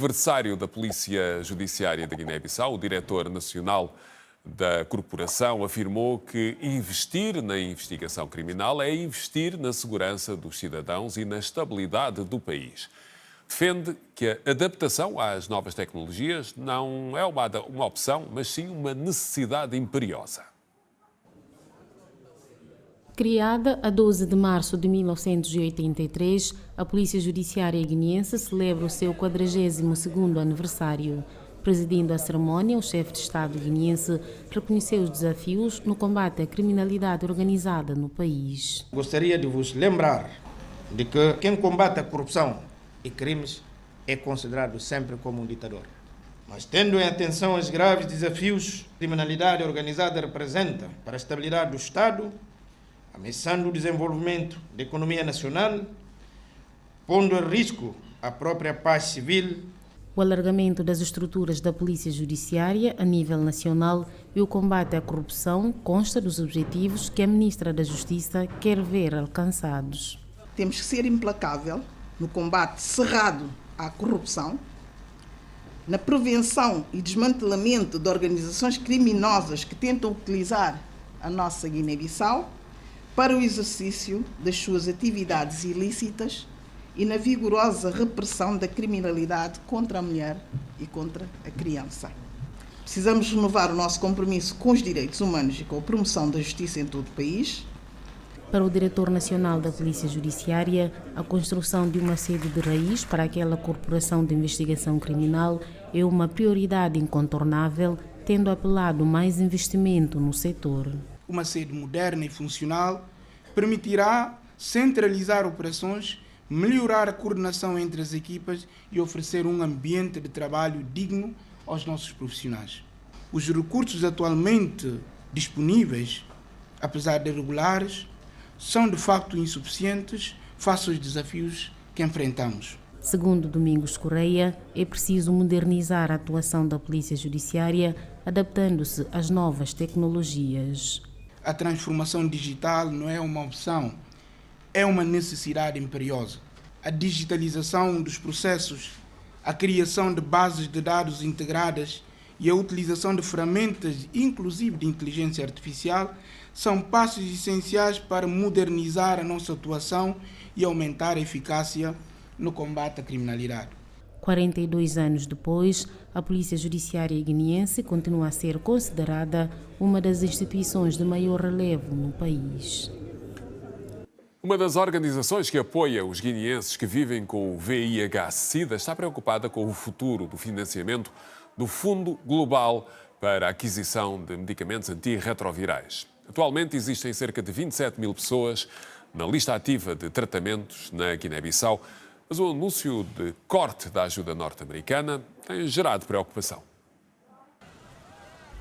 Adversário da Polícia Judiciária da Guiné-Bissau, o diretor nacional da corporação, afirmou que investir na investigação criminal é investir na segurança dos cidadãos e na estabilidade do país. Defende que a adaptação às novas tecnologias não é uma opção, mas sim uma necessidade imperiosa. Criada a 12 de março de 1983, a Polícia Judiciária Guineense celebra o seu 42º aniversário. Presidindo a cerimónia, o chefe de Estado guineense reconheceu os desafios no combate à criminalidade organizada no país. Gostaria de vos lembrar de que quem combate a corrupção e crimes é considerado sempre como um ditador. Mas tendo em atenção os graves desafios que a criminalidade organizada representa para a estabilidade do Estado, ameaçando o desenvolvimento da economia nacional, pondo em risco a própria paz civil. O alargamento das estruturas da Polícia Judiciária a nível nacional e o combate à corrupção consta dos objetivos que a Ministra da Justiça quer ver alcançados. Temos que ser implacável no combate cerrado à corrupção, na prevenção e desmantelamento de organizações criminosas que tentam utilizar a nossa Guiné-Bissau para o exercício das suas atividades ilícitas e na vigorosa repressão da criminalidade contra a mulher e contra a criança. Precisamos renovar o nosso compromisso com os direitos humanos e com a promoção da justiça em todo o país. Para o diretor nacional da Polícia Judiciária, a construção de uma sede de raiz para aquela corporação de investigação criminal é uma prioridade incontornável, tendo apelado mais investimento no setor. Uma sede moderna e funcional permitirá centralizar operações, melhorar a coordenação entre as equipas e oferecer um ambiente de trabalho digno aos nossos profissionais. Os recursos atualmente disponíveis, apesar de irregulares, são de facto insuficientes face aos desafios que enfrentamos. Segundo Domingos Correia, é preciso modernizar a atuação da Polícia Judiciária, adaptando-se às novas tecnologias. A transformação digital não é uma opção, é uma necessidade imperiosa. A digitalização dos processos, a criação de bases de dados integradas e a utilização de ferramentas, inclusive de inteligência artificial, são passos essenciais para modernizar a nossa atuação e aumentar a eficácia no combate à criminalidade. 42 anos depois, a Polícia Judiciária Guineense continua a ser considerada uma das instituições de maior relevo no país. Uma das organizações que apoia os guineenses que vivem com o VIH-Sida está preocupada com o futuro do financiamento do Fundo Global para a Aquisição de Medicamentos Antirretrovirais. Atualmente existem cerca de 27 mil pessoas na lista ativa de tratamentos na Guiné-Bissau, mas o anúncio de corte da ajuda norte-americana tem gerado preocupação.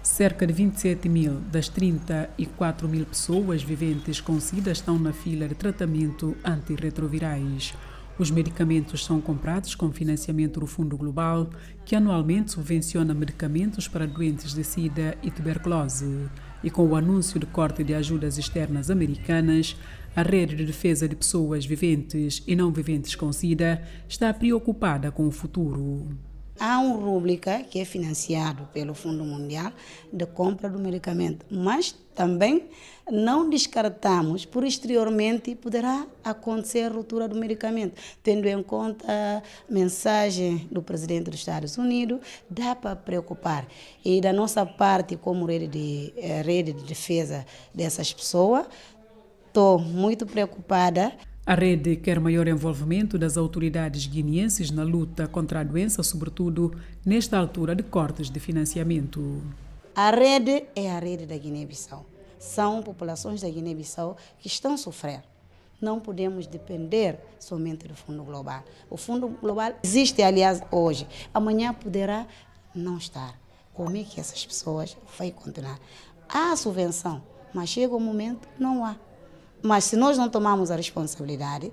Cerca de 27 mil das 34 mil pessoas viventes com SIDA estão na fila de tratamento antirretrovirais. Os medicamentos são comprados com financiamento do Fundo Global, que anualmente subvenciona medicamentos para doentes de SIDA e tuberculose. E com o anúncio de corte de ajudas externas americanas, a Rede de Defesa de Pessoas Viventes e Não Viventes com SIDA está preocupada com o futuro. Há uma rúbrica que é financiado pelo Fundo Mundial de compra do medicamento, mas também não descartamos, posteriormente poderá acontecer a ruptura do medicamento. Tendo em conta a mensagem do presidente dos Estados Unidos, dá para preocupar. E da nossa parte, como rede de defesa dessas pessoas, estou muito preocupada. A rede quer maior envolvimento das autoridades guineenses na luta contra a doença, sobretudo nesta altura de cortes de financiamento. A rede é a rede da Guiné-Bissau. São populações da Guiné-Bissau que estão a sofrer. Não podemos depender somente do Fundo Global. O Fundo Global existe, aliás, hoje. Amanhã poderá não estar. Como é que essas pessoas vão continuar? Há subvenção, mas chega um momento não há. Mas se nós não tomarmos a responsabilidade,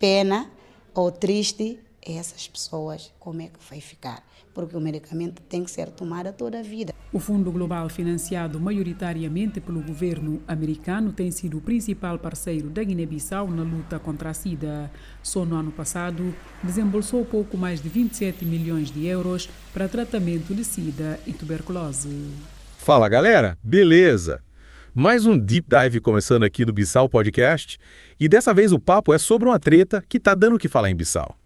pena ou triste essas pessoas como é que vai ficar? Porque o medicamento tem que ser tomado toda a vida. O Fundo Global, financiado maioritariamente pelo governo americano, tem sido o principal parceiro da Guiné-Bissau na luta contra a SIDA. Só no ano passado, desembolsou pouco mais de 27 milhões de euros para tratamento de SIDA e tuberculose. Fala, galera! Beleza? Mais um Deep Dive começando aqui do Bissau Podcast. E dessa vez o papo é sobre uma treta que tá dando o que falar em Bissau.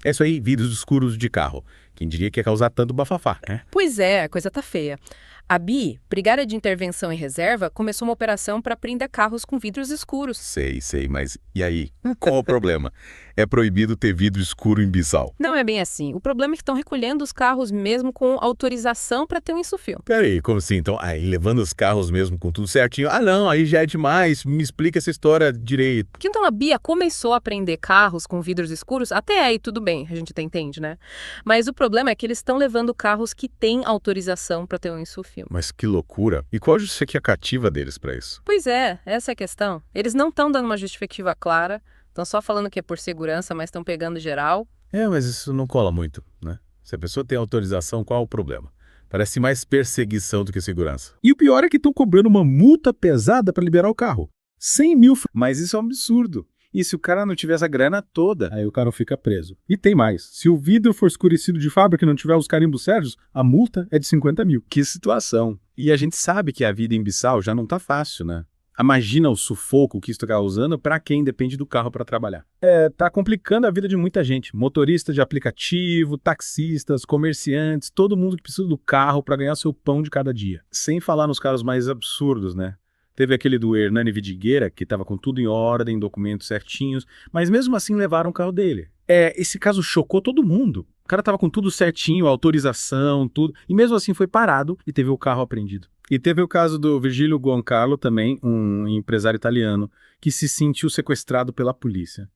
É isso aí, vidros escuros de carro. Quem diria que ia causar tanto bafafá, né? Pois é, a coisa tá feia. A BI, Brigada de Intervenção e Reserva, começou uma operação para prender carros com vidros escuros. Sei, mas e aí? Qual o problema? É proibido ter vidro escuro em Bissau. Não é bem assim. O problema é que estão recolhendo os carros mesmo com autorização para ter um insufilme. Peraí, como assim? Então, aí levando os carros mesmo com tudo certinho? Ah, não, aí já é demais. Me explica essa história direito. Que então a BIA começou a prender carros com vidros escuros, até aí tudo bem, a gente até entende, né? Mas o problema é que eles estão levando carros que têm autorização para ter um insufilme. Mas que loucura. E qual a justificativa deles para isso? Pois é, essa é a questão. Eles não estão dando uma justificativa clara, estão só falando que é por segurança, mas estão pegando geral. Mas isso não cola muito, né? Se a pessoa tem autorização, qual o problema? Parece mais perseguição do que segurança. E o pior é que estão cobrando uma multa pesada para liberar o carro. 100 mil. Mas isso é um absurdo. E se o cara não tiver essa grana toda, aí o cara fica preso. E tem mais. Se o vidro for escurecido de fábrica e não tiver os carimbos sérios, a multa é de 50 mil. Que situação. E a gente sabe que a vida em Bissau já não tá fácil, né? Imagina o sufoco que isso está causando para quem depende do carro para trabalhar. Tá complicando a vida de muita gente. Motoristas de aplicativo, taxistas, comerciantes, todo mundo que precisa do carro para ganhar seu pão de cada dia. Sem falar nos casos mais absurdos, né? Teve aquele do Hernani Vidigueira, que estava com tudo em ordem, documentos certinhos, mas mesmo assim levaram o carro dele. Esse caso chocou todo mundo. O cara estava com tudo certinho, autorização, tudo, e mesmo assim foi parado e teve o carro apreendido. E teve o caso do Virgílio Guancarlo também, um empresário italiano, que se sentiu sequestrado pela polícia.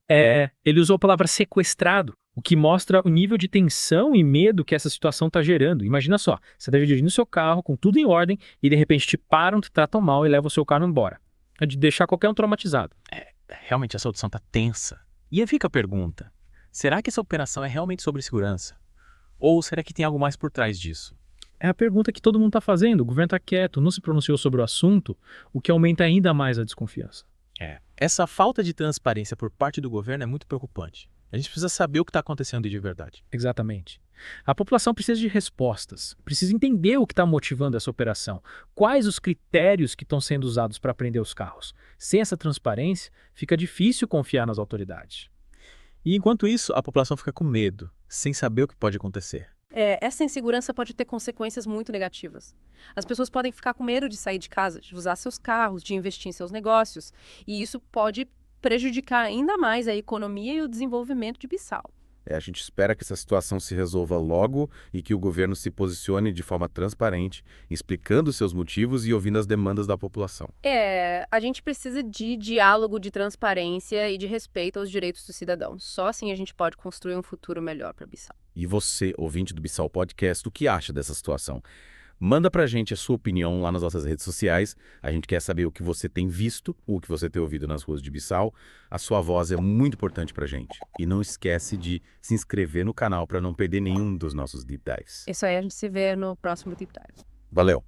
Ele usou a palavra sequestrado, o que mostra o nível de tensão e medo que essa situação está gerando. Imagina só, você está dirigindo seu carro com tudo em ordem e de repente te param, te tratam mal e levam o seu carro embora. É de deixar qualquer um traumatizado. Realmente a solução está tensa. E aí fica a pergunta, será que essa operação é realmente sobre segurança? Ou será que tem algo mais por trás disso? É a pergunta que todo mundo está fazendo. O governo está quieto, não se pronunciou sobre o assunto, o que aumenta ainda mais a desconfiança. Essa falta de transparência por parte do governo é muito preocupante. A gente precisa saber o que está acontecendo de verdade. Exatamente. A população precisa de respostas, precisa entender o que está motivando essa operação, quais os critérios que estão sendo usados para prender os carros. Sem essa transparência, fica difícil confiar nas autoridades. E enquanto isso, a população fica com medo, sem saber o que pode acontecer. Essa insegurança pode ter consequências muito negativas. As pessoas podem ficar com medo de sair de casa, de usar seus carros, de investir em seus negócios. E isso pode prejudicar ainda mais a economia e o desenvolvimento de Bissau. A gente espera que essa situação se resolva logo e que o governo se posicione de forma transparente, explicando seus motivos e ouvindo as demandas da população. A gente precisa de diálogo, de transparência e de respeito aos direitos dos cidadãos. Só assim a gente pode construir um futuro melhor para Bissau. E você, ouvinte do Bissau Podcast, o que acha dessa situação? Manda pra gente a sua opinião lá nas nossas redes sociais. A gente quer saber o que você tem visto, o que você tem ouvido nas ruas de Bissau. A sua voz é muito importante pra gente. E não esquece de se inscrever no canal para não perder nenhum dos nossos Deep Dives. Isso aí, a gente se vê no próximo Deep Dive. Valeu!